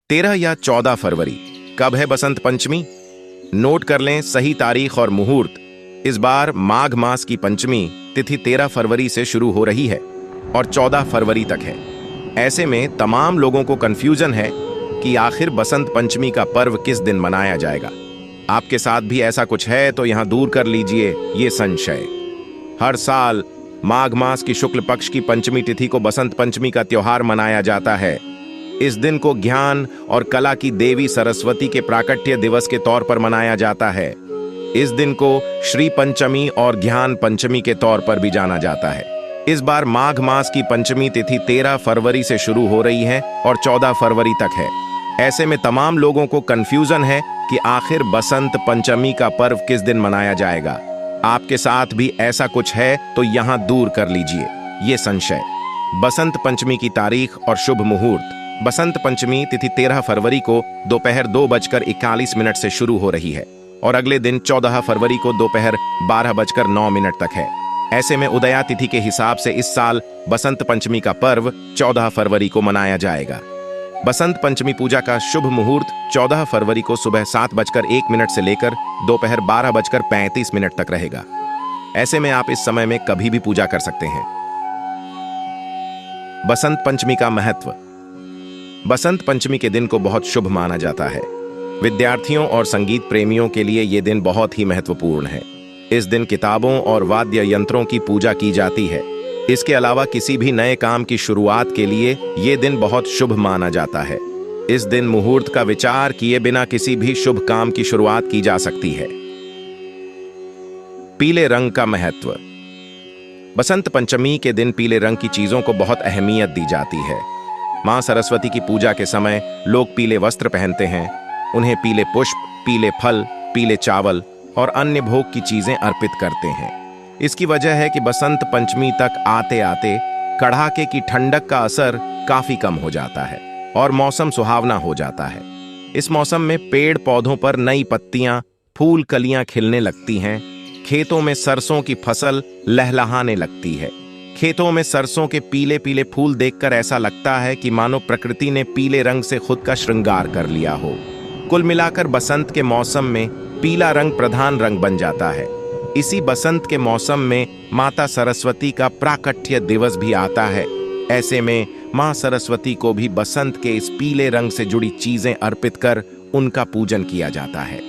13 या 14 फरवरी कब है बसंत पंचमी? नोट कर लें सही तारीख और मुहूर्त। इस बार माघ मास की पंचमी तिथि 13 फरवरी से शुरू हो रही है और 14 फरवरी तक है। ऐसे में तमाम लोगों को कंफ्यूजन है कि आखिर बसंत पंचमी का पर्व किस दिन मनाया जाएगा। आपके साथ भी ऐसा कुछ है तो यहां दूर कर लीजिए ये संशय। हर साल माघ मास की शुक्ल पक्ष की पंचमी तिथि को बसंत पंचमी का त्योहार मनाया जाता है। इस दिन को ज्ञान और कला की देवी सरस्वती के प्राकट्य दिवस के तौर पर मनाया जाता है। इस दिन को श्री पंचमी और ज्ञान पंचमी के तौर पर भी जाना जाता है। इस बार माघ मास की पंचमी तिथि 13 फरवरी से शुरू हो रही है और 14 फरवरी तक है। ऐसे में तमाम लोगों को कंफ्यूजन है कि आखिर बसंत पंचमी का पर्व किस दिन मनाया जाएगा। आपके साथ भी ऐसा कुछ है तो यहां दूर कर लीजिए ये संशय। बसंत पंचमी की तारीख और शुभ मुहूर्त। बसंत पंचमी तिथि 13 फरवरी को दोपहर 2:41 से शुरू हो रही है और अगले दिन 14 फरवरी को दोपहर 12:09 तक है। ऐसे में उदया तिथि के हिसाब से इस साल बसंत पंचमी का पर्व 14 फरवरी को मनाया जाएगा। बसंत पंचमी पूजा का शुभ मुहूर्त 14 फरवरी को सुबह 7:01 से लेकर दोपहर 12:35 तक रहेगा। ऐसे में आप इस समय में कभी भी पूजा कर सकते हैं। बसंत पंचमी का महत्व। बसंत पंचमी के दिन को बहुत शुभ माना जाता है। विद्यार्थियों और संगीत प्रेमियों के लिए यह दिन बहुत ही महत्वपूर्ण है। इस दिन किताबों और वाद्य यंत्रों की पूजा की जाती है। इसके अलावा किसी भी नए काम की शुरुआत के लिए यह दिन बहुत शुभ माना जाता है। इस दिन मुहूर्त का विचार किए बिना किसी भी शुभ काम की शुरुआत की जा सकती है। पीले रंग का महत्व। बसंत पंचमी के दिन पीले रंग की चीजों को बहुत अहमियत दी जाती है। मां सरस्वती की पूजा के समय लोग पीले वस्त्र पहनते हैं। उन्हें पीले पुष्प, पीले फल, पीले चावल और अन्य भोग की चीजें अर्पित करते हैं। इसकी वजह है कि बसंत पंचमी तक आते आते कड़ाके की ठंडक का असर काफी कम हो जाता है और मौसम सुहावना हो जाता है। इस मौसम में पेड़ पौधों पर नई पत्तियां, फूल कलियां खिलने लगती हैं। खेतों में सरसों की फसल लहलहाने लगती है। खेतों में सरसों के पीले पीले फूल देखकर ऐसा लगता है कि मानो प्रकृति ने पीले रंग से खुद का श्रृंगार कर लिया हो। कुल मिलाकर बसंत के मौसम में पीला रंग प्रधान रंग बन जाता है। इसी बसंत के मौसम में माता सरस्वती का प्राकट्य दिवस भी आता है। ऐसे में मां सरस्वती को भी बसंत के इस पीले रंग से जुड़ी चीजें अर्पित कर उनका पूजन किया जाता है।